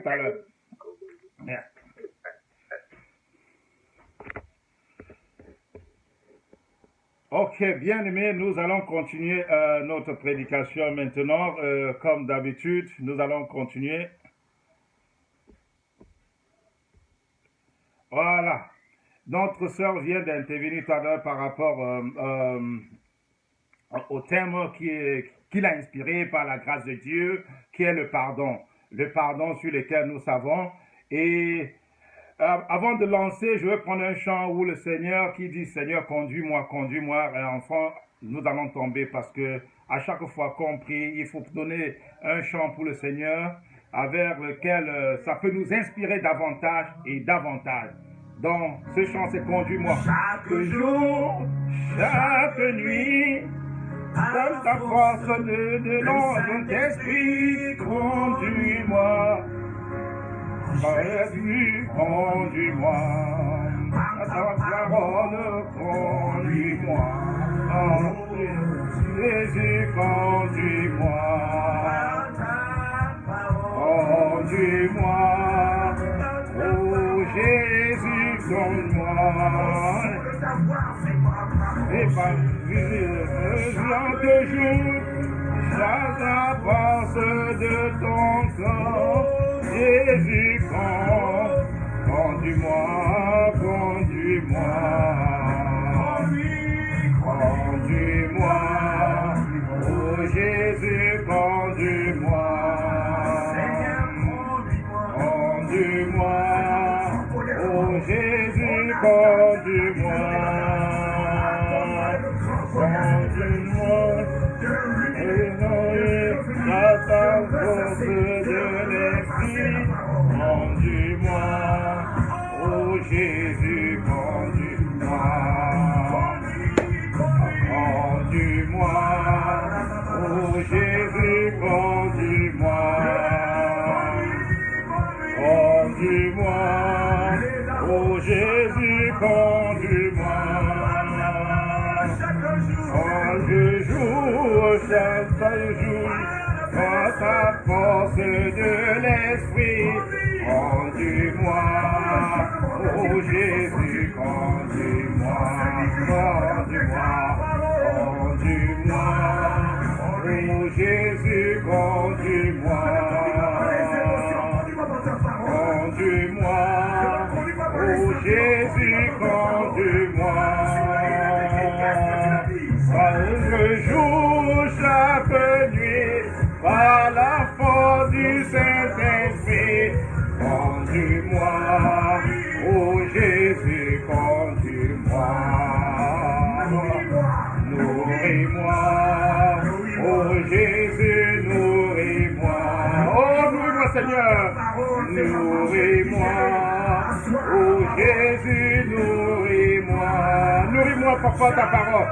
tout à l'heure. Merci. Ok, bien aimé, nous allons continuer notre prédication maintenant. Comme d'habitude, nous allons continuer. Voilà. Notre sœur vient d'intervenir tout à l'heure par rapport au thème qu'il a inspiré par la grâce de Dieu, qui est le pardon. Le pardon sur lequel nous savons. Et avant de lancer, je vais prendre un chant où le Seigneur qui dit Seigneur, conduis-moi, conduis-moi. Et enfin, nous allons tomber parce que à chaque fois qu'on prie, il faut donner un chant pour le Seigneur avec lequel ça peut nous inspirer davantage et davantage. Donc, ce chant, c'est conduis-moi. Chaque jour, chaque nuit, donne ta force de l'onde esprit, conduis-moi. Jésus, conduis-moi, à ta parole, conduis-moi. Oh, Jésus, conduis-moi. Conduis-moi. Oh, Jésus, conduis-moi. Et par chaque jour, chaque force de ton corps. Jésus, conduis-moi, conduis-moi, conduis-moi, oh Jésus, conduis-moi, conduis-moi, oh Jésus, conduis-moi, conduis-moi, dans ta force de l'esprit, conduis-moi, oh Jésus, conduis-moi, conduis-moi, oh Jésus, conduis-moi, conduis-moi, oh Jésus, conduis-moi, chaque jour, chaque jour, par ta force de l'esprit, conduis-moi, oh Jésus, conduis-moi, conduis-moi, conduis-moi, oh Jésus, conduis-moi, conduis-moi, oh Jésus, conduis-moi, chaque jour, chaque nuit, par la force du Saint-Esprit, conduis-moi, oh Jésus, conduis-moi, nourris-moi, oh Jésus, nourris-moi, oh nourris-moi Seigneur, nourris-moi, oh Jésus, nourris-moi, nourris-moi Papa ta parole,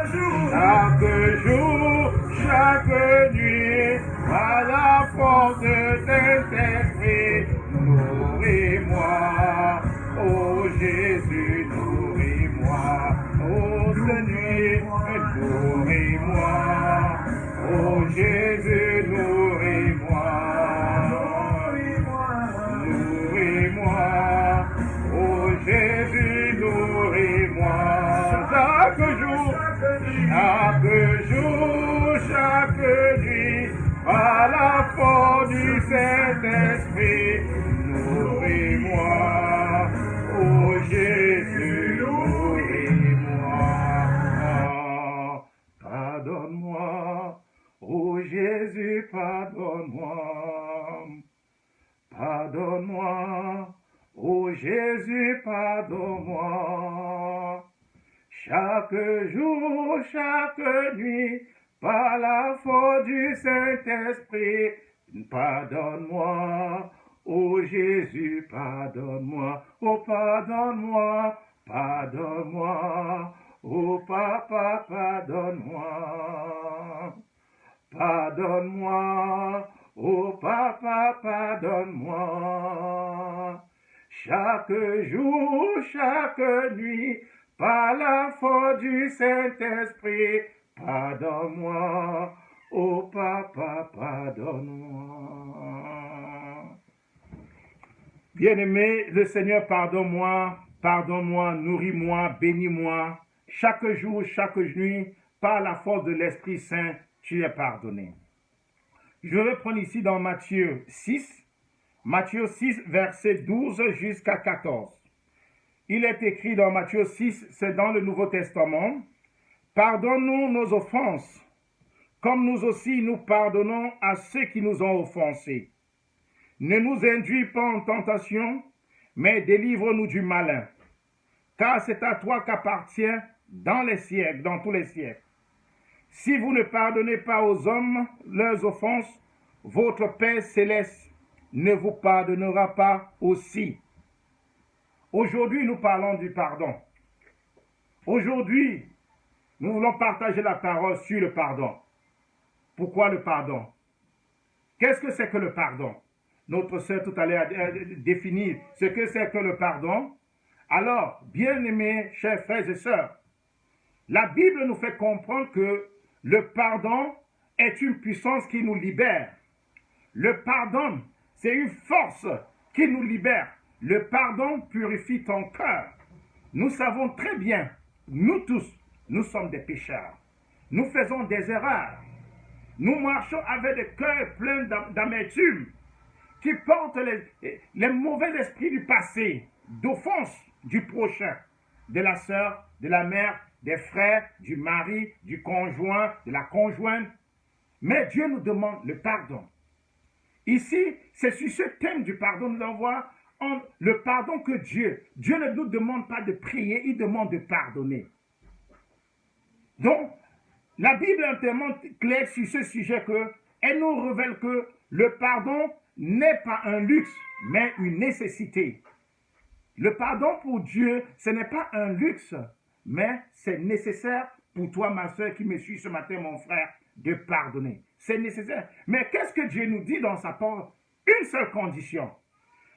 chaque jour, chaque nuit, à la force de Saint-Esprit, nourris-moi, oh Jésus, nourris-moi, oh Seigneur, nourris-moi, oh Jésus, nourris-moi, nourris-moi, oh Jésus, nourris-moi, chaque jour, chaque nuit, à la force du Saint-Esprit, nourris-moi, oh Jésus, nourris-moi, pardonne-moi, oh Jésus, pardonne-moi, pardonne-moi, oh Jésus, pardonne-moi, chaque jour, chaque nuit, par la force du Saint-Esprit, pardonne-moi, oh Jésus, pardonne-moi, oh pardonne-moi, pardonne-moi, oh Papa, pardonne-moi, pardonne-moi, oh Papa, pardonne-moi, chaque jour, chaque nuit, par la force du Saint-Esprit, pardonne-moi, oh Papa, pardonne-moi. Bien-aimé, le Seigneur, pardonne-moi, nourris-moi, bénis-moi. Chaque jour, chaque nuit, par la force de l'Esprit Saint, tu es pardonné. Je vais prendre ici dans Matthieu 6, verset 12 jusqu'à 14. Il est écrit dans Matthieu 6, c'est dans le Nouveau Testament, « Pardonne-nous nos offenses, comme nous aussi nous pardonnons à ceux qui nous ont offensés. Ne nous induis pas en tentation, mais délivre-nous du malin. Car c'est à toi qu'appartient dans les siècles, dans tous les siècles. Si vous ne pardonnez pas aux hommes leurs offenses, votre Père céleste ne vous pardonnera pas aussi. » Aujourd'hui, nous parlons du pardon. Aujourd'hui, nous voulons partager la parole sur le pardon. Pourquoi le pardon? Qu'est-ce que c'est que le pardon? Notre sœur tout à l'heure a défini ce que c'est que le pardon. Alors, bien-aimés, chers frères et sœurs, la Bible nous fait comprendre que le pardon est une puissance qui nous libère. Le pardon, c'est une force qui nous libère. Le pardon purifie ton cœur. Nous savons très bien, nous tous, nous sommes des pécheurs. Nous faisons des erreurs. Nous marchons avec des cœurs pleins d'amertume qui portent les mauvais esprits du passé, d'offense du prochain, de la sœur, de la mère, des frères, du mari, du conjoint, de la conjointe. Mais Dieu nous demande le pardon. Ici, c'est sur ce thème du pardon, nous allons voir le pardon que Dieu ne nous demande pas de prier, il demande de pardonner. Donc, la Bible est tellement claire sur ce sujet qu'elle nous révèle que le pardon n'est pas un luxe, mais une nécessité. Le pardon pour Dieu, ce n'est pas un luxe, mais c'est nécessaire pour toi, ma soeur qui me suit ce matin, mon frère, de pardonner. C'est nécessaire. Mais qu'est-ce que Dieu nous dit dans sa parole? Une seule condition.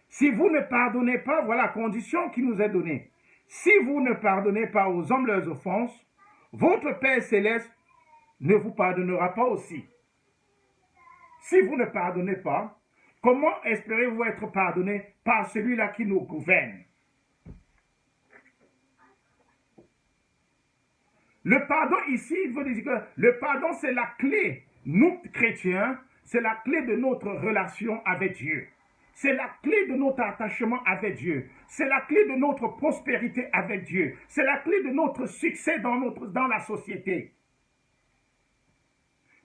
Si vous ne pardonnez pas, voilà la condition qui nous est donnée. Si vous ne pardonnez pas aux hommes leurs offenses, votre Père céleste ne vous pardonnera pas aussi. Si vous ne pardonnez pas, comment espérez-vous être pardonné par celui-là qui nous gouverne? Le pardon ici, il veut dire que le pardon, c'est la clé. Nous, chrétiens, c'est la clé de notre relation avec Dieu. C'est la clé de notre attachement avec Dieu. C'est la clé de notre prospérité avec Dieu. C'est la clé de notre succès dans la société.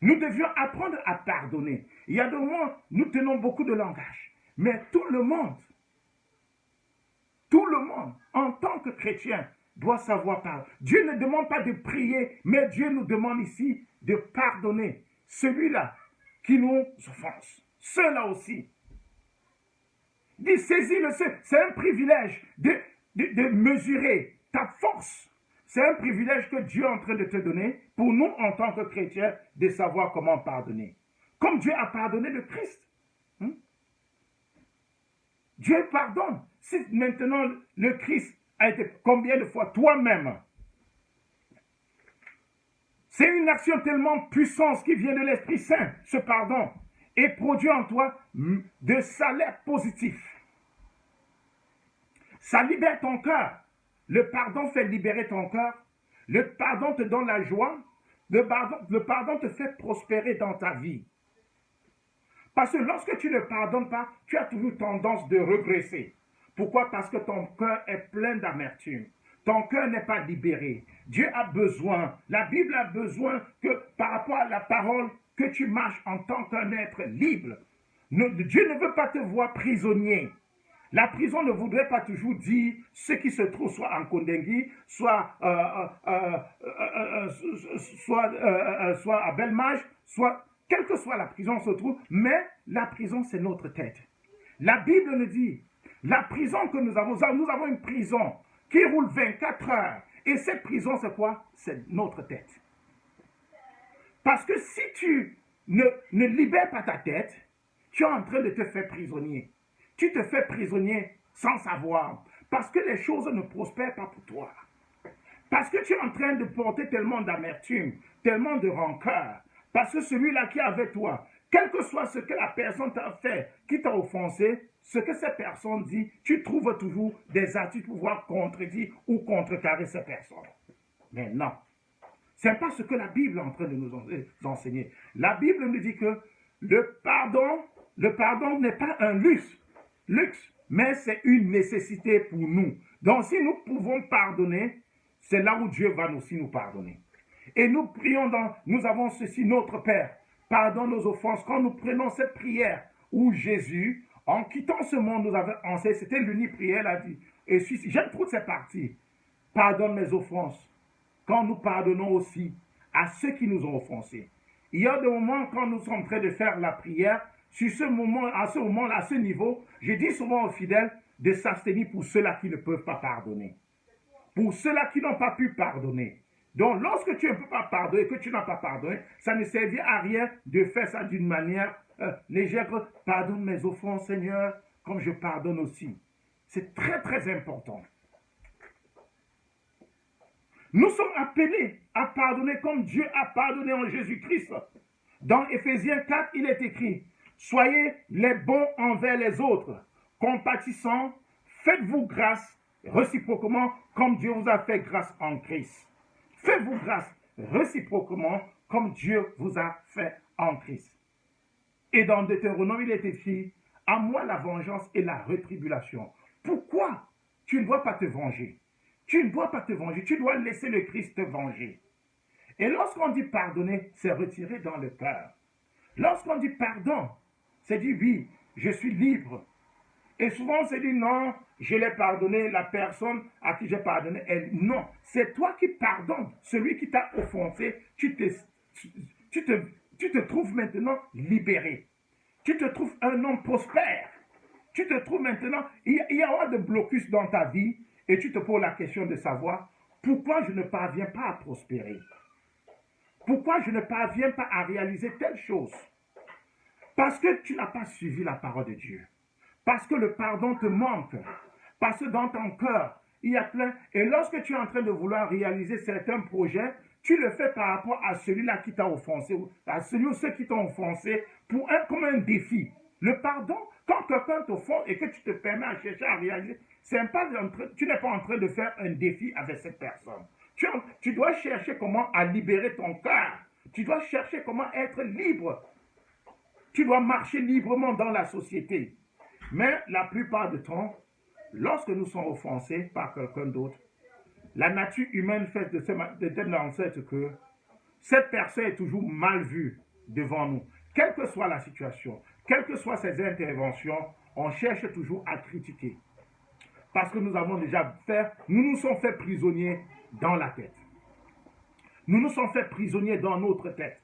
Nous devions apprendre à pardonner. Il y a des moments, nous tenons beaucoup de langage. Mais tout le monde, en tant que chrétien, doit savoir pardonner. Dieu ne demande pas de prier, mais Dieu nous demande ici de pardonner celui-là qui nous offense. Ceux-là aussi. Dis, saisis-le, c'est un privilège de mesurer ta force. C'est un privilège que Dieu est en train de te donner pour nous, en tant que chrétiens, de savoir comment pardonner. Comme Dieu a pardonné le Christ. Dieu pardonne. Si maintenant le Christ a été combien de fois toi-même? C'est une action tellement puissante qui vient de l'Esprit Saint, ce pardon, et produit en toi de salaire positif. Ça libère ton cœur. Le pardon fait libérer ton cœur. Le pardon te donne la joie. Le pardon te fait prospérer dans ta vie. Parce que lorsque tu ne pardonnes pas, tu as toujours tendance de regresser. Pourquoi? Parce que ton cœur est plein d'amertume. Ton cœur n'est pas libéré. Dieu a besoin, la Bible a besoin que par rapport à la parole, que tu marches en tant qu'un être libre. Dieu ne veut pas te voir prisonnier. La prison ne voudrait pas toujours dire ce qui se trouve soit en Kondengui, soit à Belmage, soit quelle que soit la prison se trouve, mais la prison c'est notre tête. La Bible nous dit, la prison que nous avons une prison qui roule 24 heures. Et cette prison c'est quoi? C'est notre tête. Parce que si tu ne libères pas ta tête, tu es en train de te faire prisonnier. Tu te fais prisonnier sans savoir. Parce que les choses ne prospèrent pas pour toi. Parce que tu es en train de porter tellement d'amertume, tellement de rancœur. Parce que celui-là qui est avec toi, Quel que soit ce que la personne t'a fait, qui t'a offensé, ce que cette personne dit, tu trouves toujours des attitudes pour pouvoir contredire ou contrecarrer cette personne. Mais non. Ce n'est pas ce que la Bible est en train de nous enseigner. La Bible nous dit que le pardon n'est pas un luxe, mais c'est une nécessité pour nous. Donc si nous pouvons pardonner, c'est là où Dieu va aussi nous pardonner. Et nous prions nous avons ceci, notre Père, pardonne nos offenses. Quand nous prenons cette prière où Jésus, en quittant ce monde, nous avait enseigné, c'était l'unique prière, il a dit, et j'aime trop cette partie, pardonne mes offenses, quand nous pardonnons aussi à ceux qui nous ont offensés. Il y a des moments quand nous sommes en train de faire la prière, à ce niveau, je dis souvent aux fidèles de s'abstenir pour ceux-là qui ne peuvent pas pardonner. Pour ceux-là qui n'ont pas pu pardonner. Donc, lorsque tu ne peux pas pardonner, que tu n'as pas pardonné, ça ne servit à rien de faire ça d'une manière légère. Pardonne mes offenses, Seigneur, comme je pardonne aussi. C'est très, très important. Nous sommes appelés à pardonner comme Dieu a pardonné en Jésus-Christ. Dans Éphésiens 4, il est écrit, « Soyez les bons envers les autres, compatissants, faites-vous grâce réciproquement comme Dieu vous a fait grâce en Christ. » Faites-vous grâce réciproquement comme Dieu vous a fait en Christ. Et dans Deutéronome, il est écrit, « À moi la vengeance et la rétribution. » Pourquoi tu ne dois pas te venger? Tu ne dois pas te venger, tu dois laisser le Christ te venger. Et lorsqu'on dit pardonner, c'est retirer dans le cœur. Lorsqu'on dit pardon, c'est dire oui, je suis libre. Et souvent on se dit non, je l'ai pardonné, la personne à qui j'ai pardonné, elle, non, c'est toi qui pardonnes, celui qui t'a offensé, tu te trouves maintenant libéré. Tu te trouves un homme prospère. Tu te trouves maintenant, il y aura de blocus dans ta vie et tu te poses la question de savoir pourquoi je ne parviens pas à prospérer. Pourquoi je ne parviens pas à réaliser telle chose? Parce que tu n'as pas suivi la parole de Dieu. Parce que le pardon te manque. Parce que dans ton cœur, il y a plein. Et lorsque tu es en train de vouloir réaliser certains projets, tu le fais par rapport à celui-là qui t'a offensé, à celui ou ceux qui t'ont offensé, comme un défi. Le pardon, quand quelqu'un t'offense et que tu te permets à chercher à réaliser, tu n'es pas en train de faire un défi avec cette personne. Tu dois chercher comment à libérer ton cœur. Tu dois chercher comment être libre. Tu dois marcher librement dans la société. Mais la plupart du temps, lorsque nous sommes offensés par quelqu'un d'autre, la nature humaine fait de telle sorte que cette personne est toujours mal vue devant nous. Quelle que soit la situation, quelles que soient ses interventions, on cherche toujours à critiquer. Parce que nous nous sommes fait prisonniers dans la tête. Nous nous sommes fait prisonniers dans notre tête.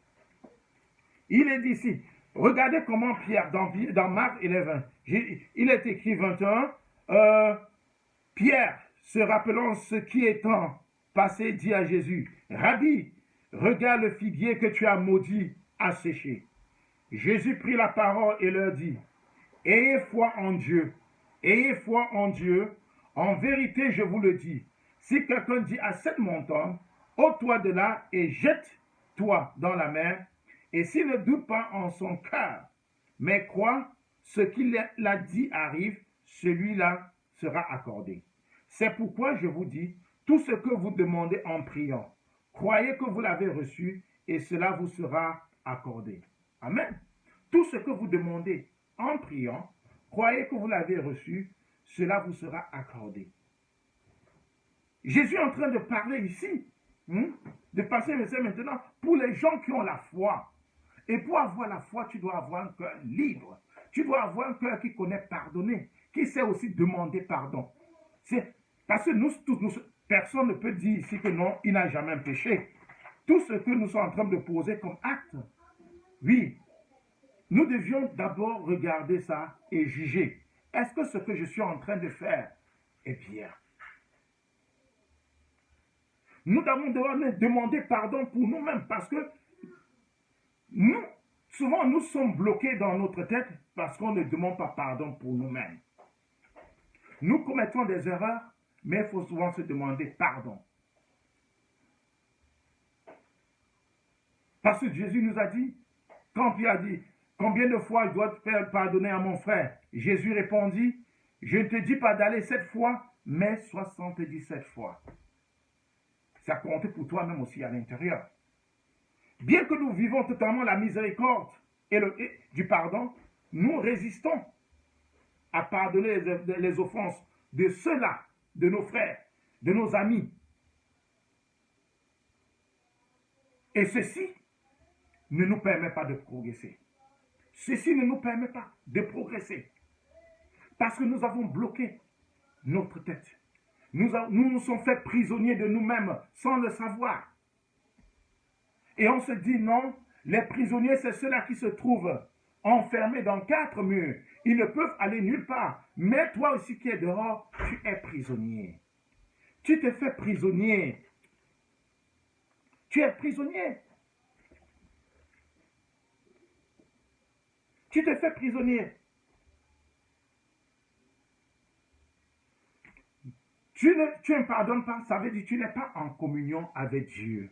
Il est dit ici, regardez comment Pierre, dans Marc 11, il est écrit 21, Pierre, se rappelant ce qui étant passé, dit à Jésus, « Rabbi, regarde le figuier que tu as maudit à sécher. » Jésus prit la parole et leur dit, « Ayez foi en Dieu, ayez foi en Dieu. En vérité, je vous le dis, si quelqu'un dit à cette montagne, ôte-toi de là et jette-toi dans la mer, et s'il ne doute pas en son cœur, mais croit ce qu'il a dit arrive, celui-là sera accordé. C'est pourquoi je vous dis, tout ce que vous demandez en priant, croyez que vous l'avez reçu et cela vous sera accordé. » Amen. Tout ce que vous demandez en priant, croyez que vous l'avez reçu, cela vous sera accordé. Jésus est en train de parler ici, de passer le message maintenant pour les gens qui ont la foi. Et pour avoir la foi, tu dois avoir un cœur libre. Tu dois avoir un cœur qui connaît pardonner, qui sait aussi demander pardon. C'est parce que personne ne peut dire ici que non, il n'a jamais péché. Tout ce que nous sommes en train de poser comme acte, oui, nous devions d'abord regarder ça et juger. Est-ce que ce que je suis en train de faire est bien? Nous devons demander pardon pour nous-mêmes parce que souvent nous sommes bloqués dans notre tête parce qu'on ne demande pas pardon pour nous-mêmes. Nous commettons des erreurs, mais il faut souvent se demander pardon. Parce que Jésus nous a dit, quand Combien de fois je dois faire pardonner à mon frère? Jésus répondit, je ne te dis pas d'aller 7 fois, mais 77 fois. Ça compte pour toi-même aussi à l'intérieur. Bien que nous vivons totalement la miséricorde et du pardon, nous résistons à pardonner les offenses de ceux-là, de nos frères, de nos amis. Et ceci ne nous permet pas de progresser. Ceci ne nous permet pas de progresser. Parce que nous avons bloqué notre tête. Nous nous sommes fait prisonniers de nous-mêmes sans le savoir. Et on se dit non, les prisonniers, c'est ceux-là qui se trouvent enfermés dans 4 murs. Ils ne peuvent aller nulle part. Mais toi aussi qui es dehors, tu es prisonnier. Tu te fais prisonnier. Tu es prisonnier. Tu te fais prisonnier. Tu ne pardonnes pas, ça veut dire que tu n'es pas en communion avec Dieu.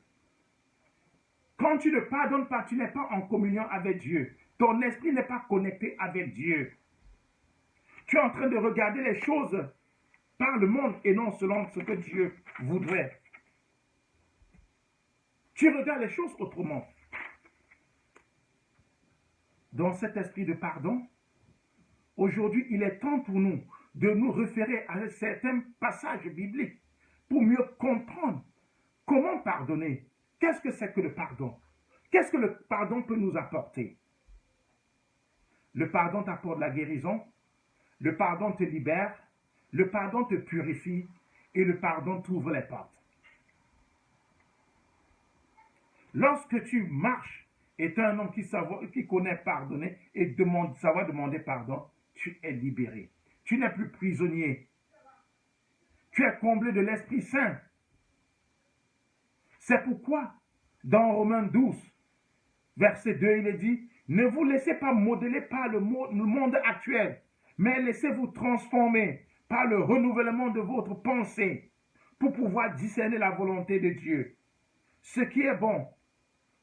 Quand tu ne pardonnes pas, tu n'es pas en communion avec Dieu. Ton esprit n'est pas connecté avec Dieu. Tu es en train de regarder les choses par le monde et non selon ce que Dieu voudrait. Tu regardes les choses autrement. Dans cet esprit de pardon, aujourd'hui, il est temps pour nous de nous référer à certains passages bibliques pour mieux comprendre comment pardonner. Qu'est-ce que c'est que le pardon? Qu'est-ce que le pardon peut nous apporter? Le pardon t'apporte la guérison, le pardon te libère, le pardon te purifie et le pardon t'ouvre les portes. Lorsque tu marches et tu es un homme qui connaît pardonner et savoir demander pardon, tu es libéré. Tu n'es plus prisonnier. Tu es comblé de l'Esprit Saint. C'est pourquoi, dans Romains 12, verset 2, il est dit, ne vous laissez pas modeler par le monde actuel, mais laissez-vous transformer par le renouvellement de votre pensée pour pouvoir discerner la volonté de Dieu. Ce qui est bon,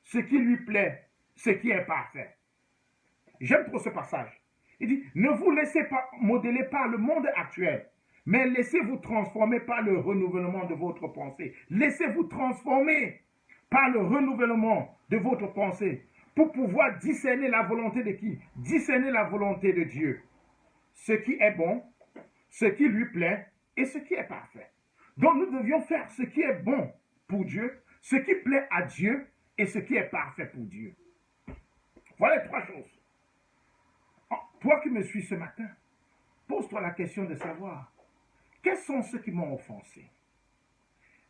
ce qui lui plaît, ce qui est parfait. J'aime trop ce passage. Il dit, ne vous laissez pas modeler par le monde actuel, mais laissez-vous transformer par le renouvellement de votre pensée. Laissez-vous transformer par le renouvellement de votre pensée pour pouvoir discerner la volonté de qui? Discerner la volonté de Dieu. Ce qui est bon, ce qui lui plaît et ce qui est parfait. Donc nous devions faire ce qui est bon pour Dieu, ce qui plaît à Dieu et ce qui est parfait pour Dieu. Voilà les 3 choses. Toi qui me suis ce matin, pose-toi la question de savoir, quels sont ceux qui m'ont offensé?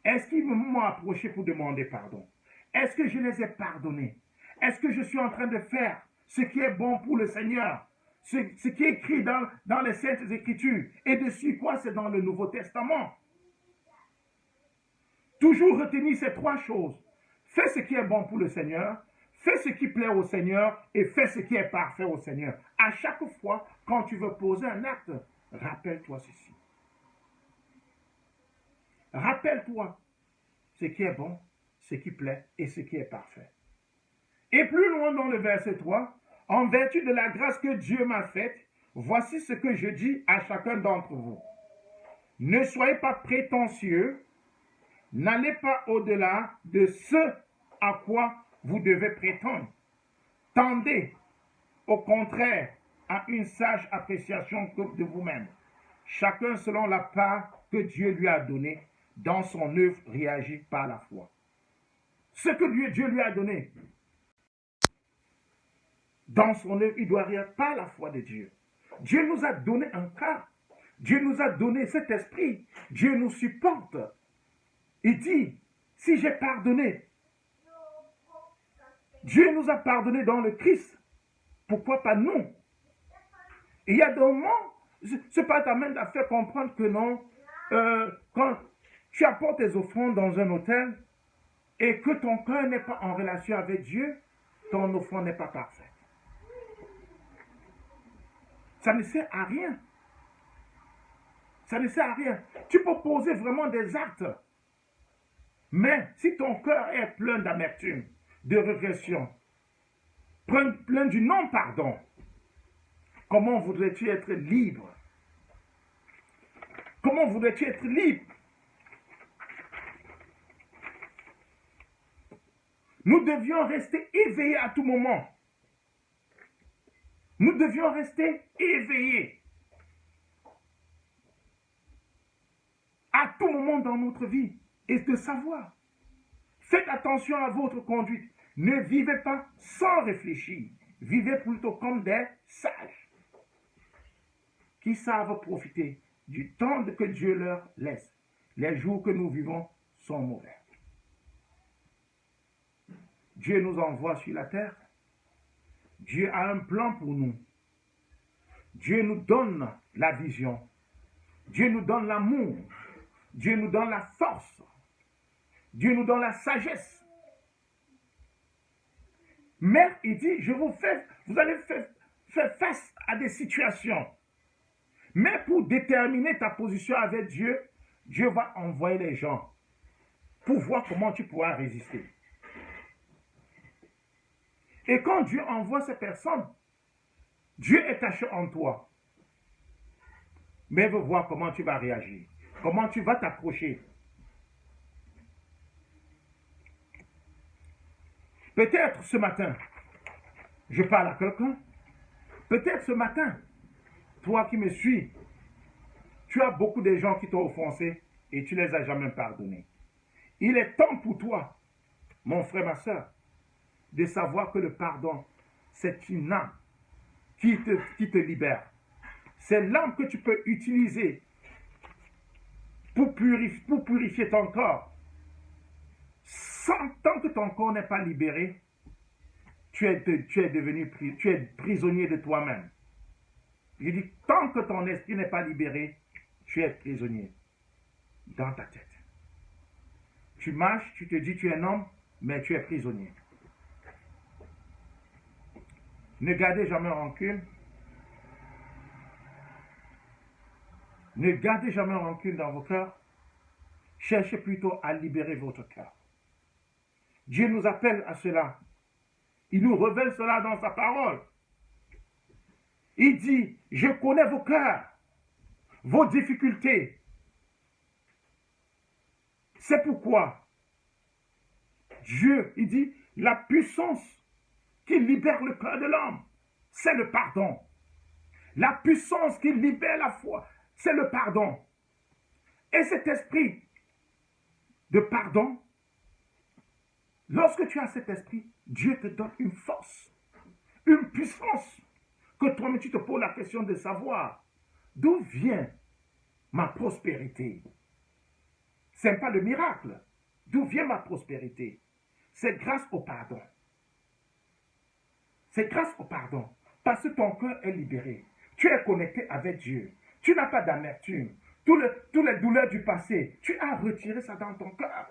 Est-ce qu'ils m'ont approché pour demander pardon? Est-ce que je les ai pardonnés? Est-ce que je suis en train de faire ce qui est bon pour le Seigneur? Ce qui est écrit dans les Saintes Écritures. Et dessus quoi? C'est dans le Nouveau Testament. Toujours retenir ces 3 choses. Fais ce qui est bon pour le Seigneur. Fais ce qui plaît au Seigneur et fais ce qui est parfait au Seigneur. À chaque fois, quand tu veux poser un acte, rappelle-toi ceci. Rappelle-toi ce qui est bon, ce qui plaît et ce qui est parfait. Et plus loin dans le verset 3, en vertu de la grâce que Dieu m'a faite, voici ce que je dis à chacun d'entre vous. Ne soyez pas prétentieux, n'allez pas au-delà de ce à quoi vous devez prétendre. Tendez, au contraire, à une sage appréciation de vous-même. Chacun selon la part que Dieu lui a donnée, dans son œuvre réagit par la foi. Ce que Dieu lui a donné, dans son œuvre, il doit réagir par la foi de Dieu. Dieu nous a donné un cœur. Dieu nous a donné cet esprit. Dieu nous supporte. Il dit, si j'ai pardonné, Dieu nous a pardonné dans le Christ. Pourquoi pas nous? Et il y a des moments, ce n'est pas ta main à faire comprendre que non, quand tu apportes tes offrandes dans un hôtel et que ton cœur n'est pas en relation avec Dieu, ton offrande n'est pas parfaite. Ça ne sert à rien. Ça ne sert à rien. Tu peux poser vraiment des actes. Mais si ton cœur est plein d'amertume, de régression, plein du non-pardon. Comment voudrais-tu être libre? Comment voudrais-tu être libre? Nous devions rester éveillés à tout moment. Nous devions rester éveillés à tout moment dans notre vie et de savoir. Faites attention à votre conduite. Ne vivez pas sans réfléchir. Vivez plutôt comme des sages qui savent profiter du temps que Dieu leur laisse. Les jours que nous vivons sont mauvais. Dieu nous envoie sur la terre. Dieu a un plan pour nous. Dieu nous donne la vision. Dieu nous donne l'amour. Dieu nous donne la force. Dieu nous donne la sagesse. Mais il dit, vous allez faire face à des situations. Mais pour déterminer ta position avec Dieu, Dieu va envoyer les gens pour voir comment tu pourras résister. Et quand Dieu envoie ces personnes, Dieu est caché en toi. Mais il veut voir comment tu vas réagir, comment tu vas t'approcher. Peut-être ce matin, je parle à quelqu'un. Peut-être ce matin, toi qui me suis, tu as beaucoup de gens qui t'ont offensé et tu ne les as jamais pardonnés. Il est temps pour toi, mon frère, ma soeur, de savoir que le pardon, c'est une âme qui te libère. C'est l'âme que tu peux utiliser pour purifier ton corps. Tant que ton corps n'est pas libéré, tu es prisonnier de toi-même. Je dis, tant que ton esprit n'est pas libéré, tu es prisonnier dans ta tête. Tu marches, tu te dis tu es un homme, mais tu es prisonnier. Ne gardez jamais rancune. Ne gardez jamais rancune dans vos cœurs. Cherchez plutôt à libérer votre cœur. Dieu nous appelle à cela. Il nous révèle cela dans sa parole. Il dit, je connais vos cœurs, vos difficultés. C'est pourquoi Dieu, il dit, la puissance qui libère le cœur de l'homme, c'est le pardon. La puissance qui libère la foi, c'est le pardon. Et cet esprit de pardon, lorsque tu as cet esprit, Dieu te donne une force, une puissance, que toi-même tu te poses la question de savoir d'où vient ma prospérité. Ce n'est pas le miracle. D'où vient ma prospérité? C'est grâce au pardon. C'est grâce au pardon. Parce que ton cœur est libéré. Tu es connecté avec Dieu. Tu n'as pas d'amertume. Toutes les douleurs du passé, tu as retiré ça dans ton cœur.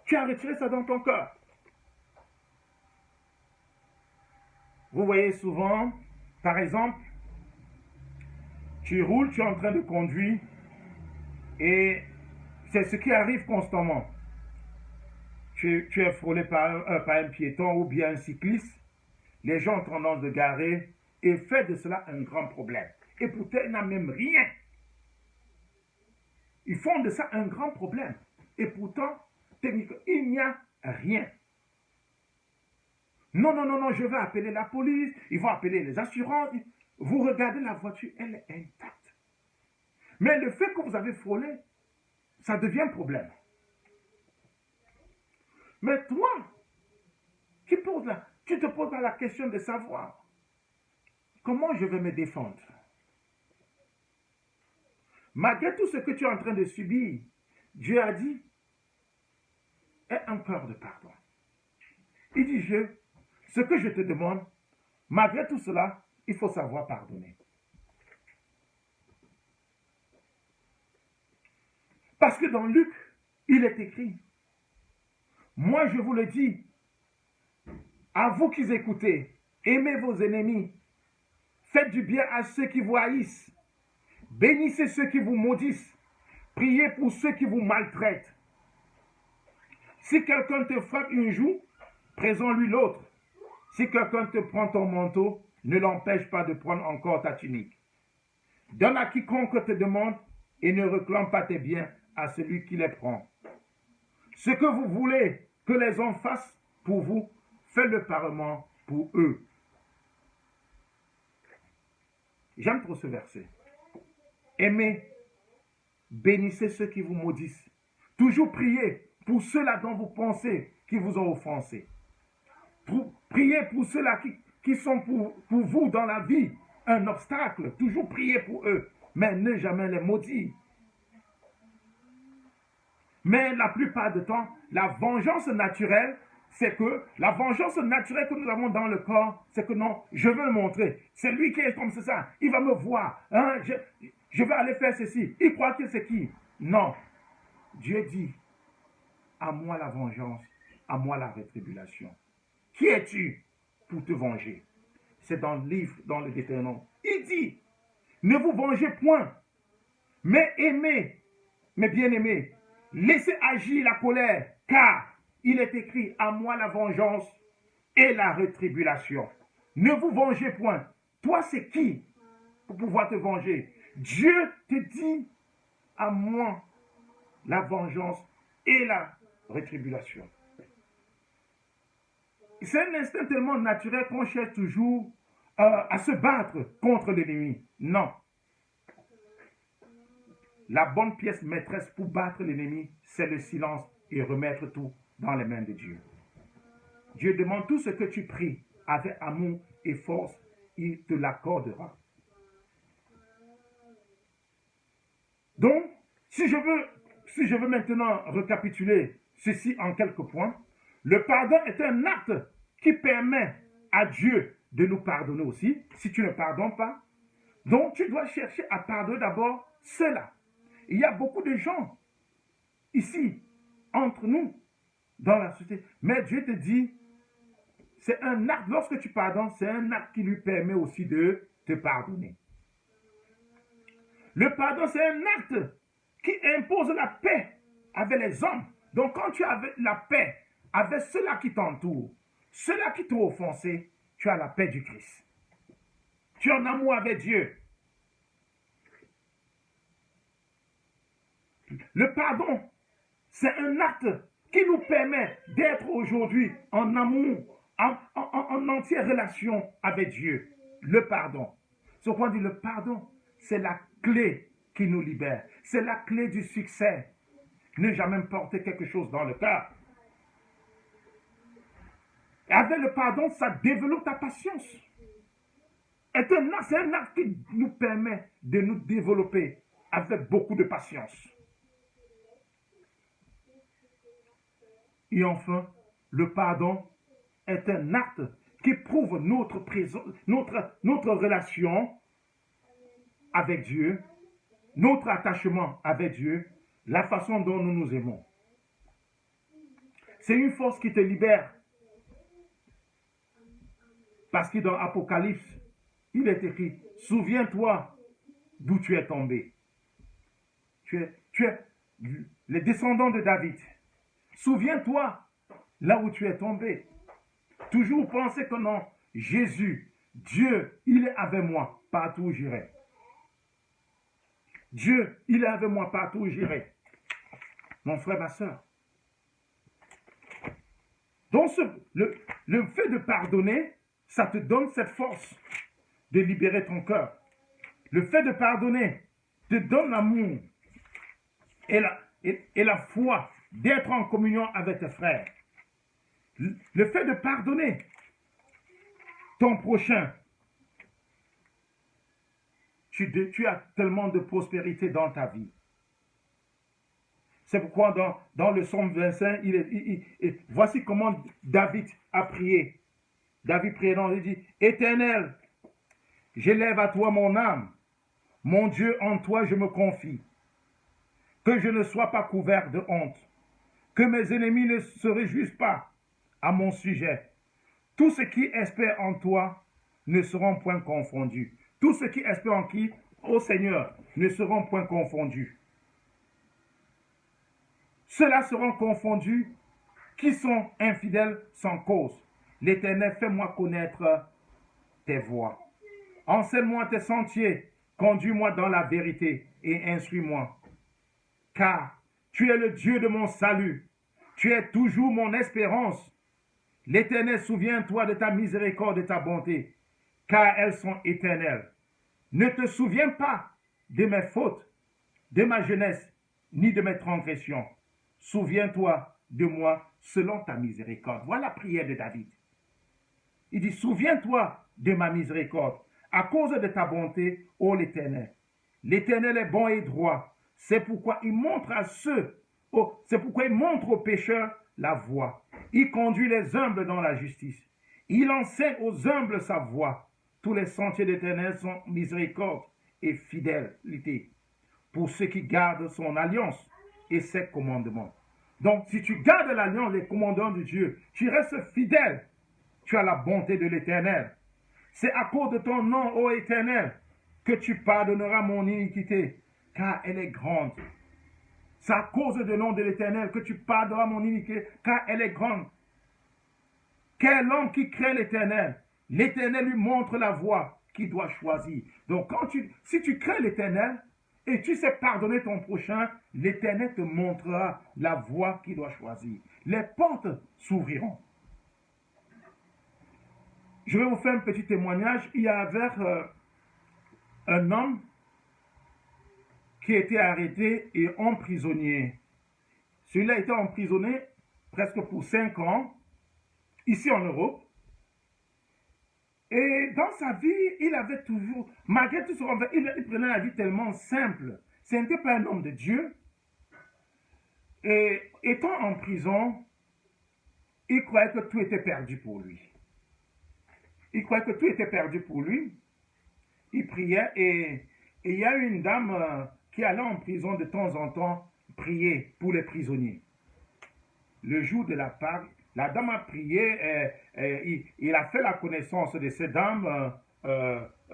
Tu as retiré ça dans ton cœur. Vous voyez souvent, par exemple, tu roules, tu es en train de conduire et c'est ce qui arrive constamment. Tu es frôlé par un piéton ou bien un cycliste. Les gens ont tendance de garer et fait de cela un grand problème. Et pourtant, il n'y a même rien. Ils font de ça un grand problème. Et pourtant, techniquement, il n'y a rien. Non, je vais appeler la police, ils vont appeler les assurances. Vous regardez la voiture, elle est intacte. Mais le fait que vous avez frôlé, ça devient un problème. Mais toi, tu te poses la question de savoir comment je vais me défendre. Malgré tout ce que tu es en train de subir, Dieu a dit, aie un cœur de pardon. Il dit, ce que je te demande, malgré tout cela, il faut savoir pardonner. Parce que dans Luc, il est écrit, moi je vous le dis, à vous qui écoutez, aimez vos ennemis, faites du bien à ceux qui vous haïssent, bénissez ceux qui vous maudissent, priez pour ceux qui vous maltraitent. Si quelqu'un te frappe une joue, présente-lui l'autre. Si quelqu'un te prend ton manteau, ne l'empêche pas de prendre encore ta tunique. Donne à quiconque te demande et ne réclame pas tes biens à celui qui les prend. Ce que vous voulez que les hommes fassent pour vous, faites-le pareillement pour eux. J'aime trop ce verset. Aimez, bénissez ceux qui vous maudissent. Toujours priez pour ceux-là dont vous pensez qui vous ont offensé. Priez pour ceux-là qui sont pour vous dans la vie un obstacle. Toujours priez pour eux, mais ne jamais les maudire. Mais la plupart du temps, la vengeance naturelle, c'est que la vengeance naturelle que nous avons dans le corps, c'est que non, je veux le montrer. C'est lui qui est comme ça, il va me voir. Hein, je vais aller faire ceci. Il croit que c'est qui? Non. Dieu dit, à moi la vengeance, à moi la rétribution. Qui es-tu pour te venger? C'est dans le livre, dans le Deutéronome. Il dit, ne vous vengez point, mais aimez, mais bien-aimés. Laissez agir la colère, car il est écrit, à moi la vengeance et la rétribution. Ne vous vengez point. Toi, c'est qui pour pouvoir te venger? Dieu te dit, à moi la vengeance et la rétribution. C'est un instinct tellement naturel qu'on cherche toujours à se battre contre l'ennemi. Non. La bonne pièce maîtresse pour battre l'ennemi, c'est le silence et remettre tout dans les mains de Dieu. Dieu demande tout ce que tu pries avec amour et force, il te l'accordera. Donc, si je veux maintenant récapituler ceci en quelques points, le pardon est un acte qui permet à Dieu de nous pardonner aussi, si tu ne pardonnes pas. Donc, tu dois chercher à pardonner d'abord cela. Il y a beaucoup de gens ici, entre nous, dans la société. Mais Dieu te dit, c'est un acte, lorsque tu pardonnes, c'est un acte qui lui permet aussi de te pardonner. Le pardon, c'est un acte qui impose la paix avec les hommes. Donc, quand tu as la paix avec ceux-là qui t'entourent, ceux-là qui t'ont offensé, tu as la paix du Christ. Tu es en amour avec Dieu. Le pardon, c'est un acte qui nous permet d'être aujourd'hui en amour, en entière relation avec Dieu. Le pardon. Ce qu'on dit, le pardon, c'est la clé qui nous libère. C'est la clé du succès. Ne jamais porter quelque chose dans le cœur. Et avec le pardon, ça développe ta patience. C'est un acte qui nous permet de nous développer avec beaucoup de patience. Et enfin, le pardon est un acte qui prouve notre relation avec Dieu, notre attachement avec Dieu, la façon dont nous nous aimons. C'est une force qui te libère. Parce que dans Apocalypse, il est écrit, souviens-toi d'où tu es tombé. Tu es les descendants de David. Souviens-toi là où tu es tombé. Toujours penser que non, Jésus, Dieu, il est avec moi partout où j'irai. Dieu, il est avec moi partout où j'irai. Mon frère, ma soeur. Donc, le fait de pardonner, ça te donne cette force de libérer ton cœur. Le fait de pardonner te donne l'amour et la foi d'être en communion avec tes frères. Le fait de pardonner ton prochain, tu as tellement de prospérité dans ta vie. C'est pourquoi dans le psaume 25, voici comment David a prié. David priait, il dit, Éternel, j'élève à toi mon âme. Mon Dieu, en toi je me confie. Que je ne sois pas couvert de honte. Que mes ennemis ne se réjouissent pas à mon sujet. Tous ceux qui espèrent en toi ne seront point confondus. Tous ceux qui espèrent en qui, ô Seigneur, ne seront point confondus. Ceux-là seront confondus qui sont infidèles sans cause. L'Éternel, fais-moi connaître tes voies. Enseigne-moi tes sentiers, conduis-moi dans la vérité et instruis-moi. Car tu es le Dieu de mon salut, tu es toujours mon espérance. L'Éternel, souviens-toi de ta miséricorde et de ta bonté, car elles sont éternelles. Ne te souviens pas de mes fautes, de ma jeunesse, ni de mes transgressions. Souviens-toi de moi selon ta miséricorde. Voilà la prière de David. Il dit, souviens-toi de ma miséricorde, à cause de ta bonté, ô l'Éternel. L'Éternel est bon et droit. C'est pourquoi il montre aux pécheurs la voie. Il conduit les humbles dans la justice. Il enseigne aux humbles sa voie. Tous les sentiers de l'Éternel sont miséricorde et fidélité pour ceux qui gardent son alliance et ses commandements. Donc, si tu gardes l'alliance, les commandements de Dieu, tu restes fidèle. Tu as la bonté de l'Éternel. C'est à cause de ton nom, ô Éternel, que tu pardonneras mon iniquité, car elle est grande. C'est à cause du nom de l'Éternel que tu pardonneras mon iniquité, car elle est grande. Quel homme qui craint l'Éternel? L'Éternel lui montre la voie qu'il doit choisir. Donc, si tu crains l'Éternel et tu sais pardonner ton prochain, l'Éternel te montrera la voie qu'il doit choisir. Les portes s'ouvriront. Je vais vous faire un petit témoignage. Il y avait un homme qui a été arrêté et emprisonné. Celui-là a été emprisonné presque pour 5 ans, ici en Europe. Et dans sa vie, il avait toujours, malgré tout ce qu'on fait, il prenait la vie tellement simple. Ce n'était pas un homme de Dieu. Et étant en prison, il croyait que tout était perdu pour lui. Il croyait que tout était perdu pour lui. Il priait et il y a une dame qui allait en prison de temps en temps prier pour les prisonniers. Le jour de la Pâque, la dame a prié, il a fait la connaissance de cette dame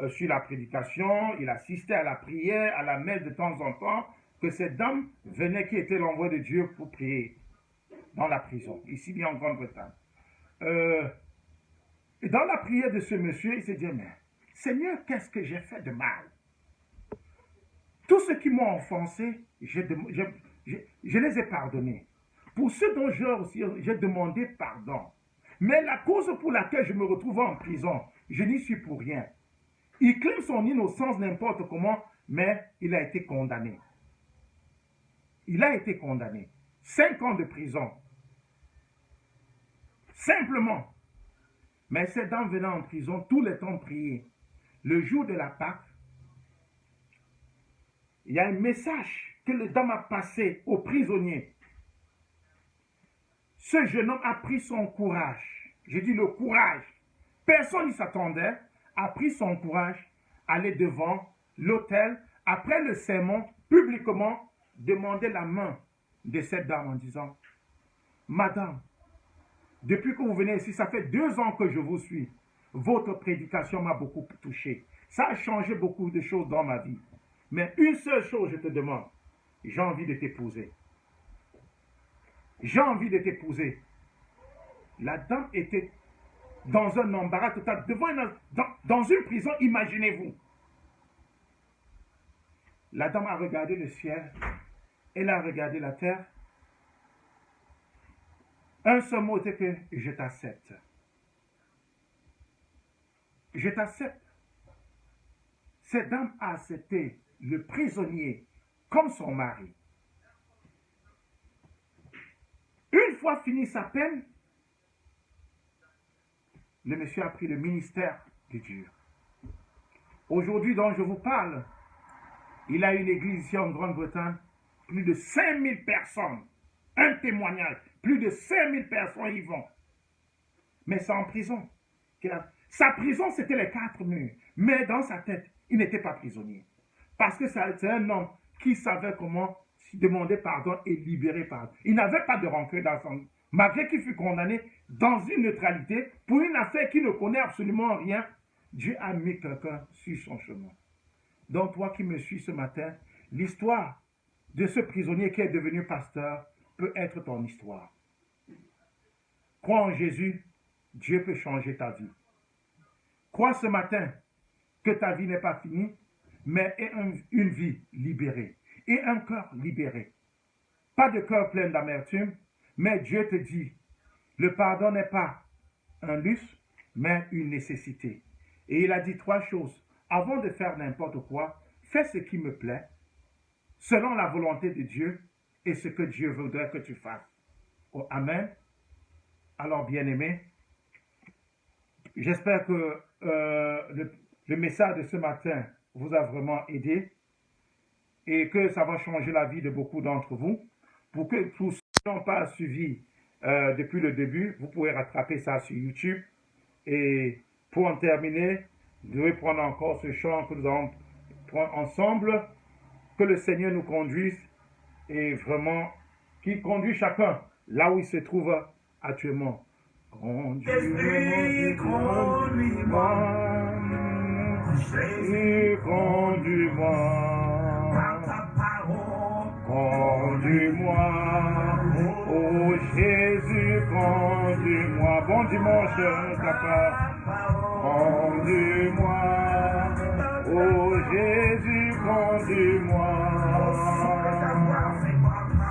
sur la prédication, il assistait à la prière, à la messe de temps en temps, que cette dame venait, qui était l'envoyé de Dieu pour prier dans la prison, ici bien en Grande-Bretagne. Et dans la prière de ce monsieur, il s'est dit, mais Seigneur, qu'est-ce que j'ai fait de mal? Tous ceux qui m'ont offensé, je les ai pardonnés. Pour ceux dont j'ai demandé pardon. Mais la cause pour laquelle je me retrouve en prison, je n'y suis pour rien. Il clame son innocence n'importe comment, mais il a été condamné. Il a été condamné. 5 ans de prison. Simplement. Mais cette dame venait en prison tous les temps prier. Le jour de la Pâque, il y a un message que le dame a passé aux prisonniers. Ce jeune homme a pris son courage. Je dis le courage. Personne n'y s'attendait. A pris son courage, aller devant l'autel, après le sermon, publiquement, demander la main de cette dame en disant, Madame, depuis que vous venez ici, ça fait 2 ans que je vous suis. Votre prédication m'a beaucoup touché. Ça a changé beaucoup de choses dans ma vie. Mais une seule chose, je te demande. J'ai envie de t'épouser. J'ai envie de t'épouser. La dame était dans un embarras total, dans une prison, imaginez-vous. La dame a regardé le ciel, elle a regardé la terre. Un seul mot était que je t'accepte. Je t'accepte. Cette dame a accepté le prisonnier comme son mari. Une fois fini sa peine, le monsieur a pris le ministère de Dieu. Aujourd'hui, dont je vous parle, il a une église ici en Grande-Bretagne, plus de 5000 personnes. Un témoignage, plus de 5000 personnes y vont. Mais c'est en prison. Sa prison, c'était les 4 murs. Mais dans sa tête, il n'était pas prisonnier. Parce que c'est un homme qui savait comment demander pardon et libérer pardon. Il n'avait pas de rancœur dans son vie. Malgré qu'il fut condamné dans une neutralité pour une affaire qui ne connaît absolument rien, Dieu a mis quelqu'un sur son chemin. Donc toi qui me suis ce matin, l'histoire de ce prisonnier qui est devenu pasteur peut être ton histoire. Crois en Jésus, Dieu peut changer ta vie. Crois ce matin que ta vie n'est pas finie, mais une vie libérée et un cœur libéré. Pas de cœur plein d'amertume, mais Dieu te dit, le pardon n'est pas un luxe, mais une nécessité. Et il a dit 3 choses. Avant de faire n'importe quoi, fais ce qui me plaît, selon la volonté de Dieu et ce que Dieu voudrait que tu fasses. Oh, amen. Alors, bien-aimés, j'espère que le message de ce matin vous a vraiment aidé et que ça va changer la vie de beaucoup d'entre vous. Pour ceux qui n'ont pas suivi depuis le début, vous pouvez rattraper ça sur YouTube. Et pour en terminer, je vais prendre encore ce chant que nous allons prendre ensemble. Que le Seigneur nous conduise et vraiment qu'il conduise chacun là où il se trouve actuellement. Conduis-moi, conduis-moi, conduis-moi, oh Jésus, conduis-moi. Bon dimanche, papa. Conduis-moi, oh Jésus, conduis-moi.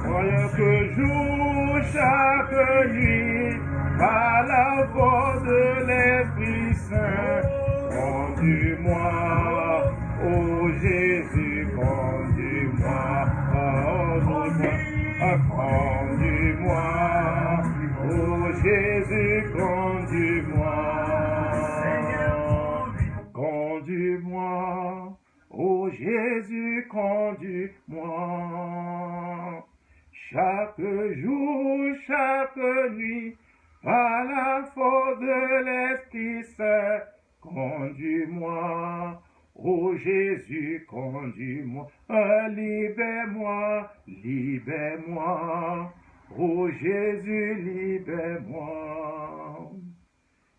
Voyons que jour, chaque nuit, par la voix de l'Esprit Saint, conduis-moi, oh Jésus, conduis-moi, conduis-moi, oh Jésus, conduis-moi, conduis-moi, oh Jésus, conduis-moi. Chaque jour, chaque nuit, par la force de l'Esprit Saint, conduis-moi, oh Jésus, conduis-moi, libère-moi, libère-moi, oh Jésus, libère-moi,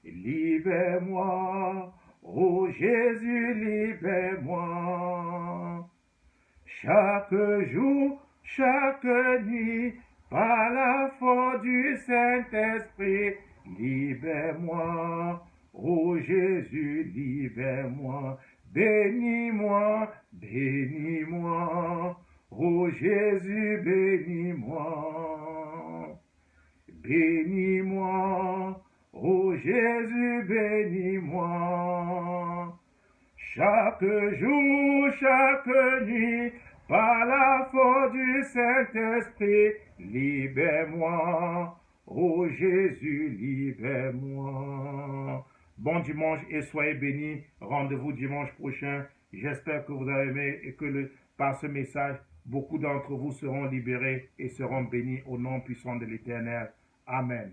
libère-moi, oh Jésus, libère-moi, chaque jour, chaque nuit, par la force du Saint-Esprit, libère-moi, ô Jésus, libère-moi, bénis-moi, bénis-moi, ô Jésus, bénis-moi, bénis-moi, ô Jésus, bénis-moi, chaque jour, chaque nuit, par la force du Saint-Esprit, libère-moi, ô Jésus, libère-moi. Bon dimanche et soyez bénis. Rendez-vous dimanche prochain. J'espère que vous avez aimé et que par ce message, beaucoup d'entre vous seront libérés et seront bénis au nom puissant de l'Éternel. Amen.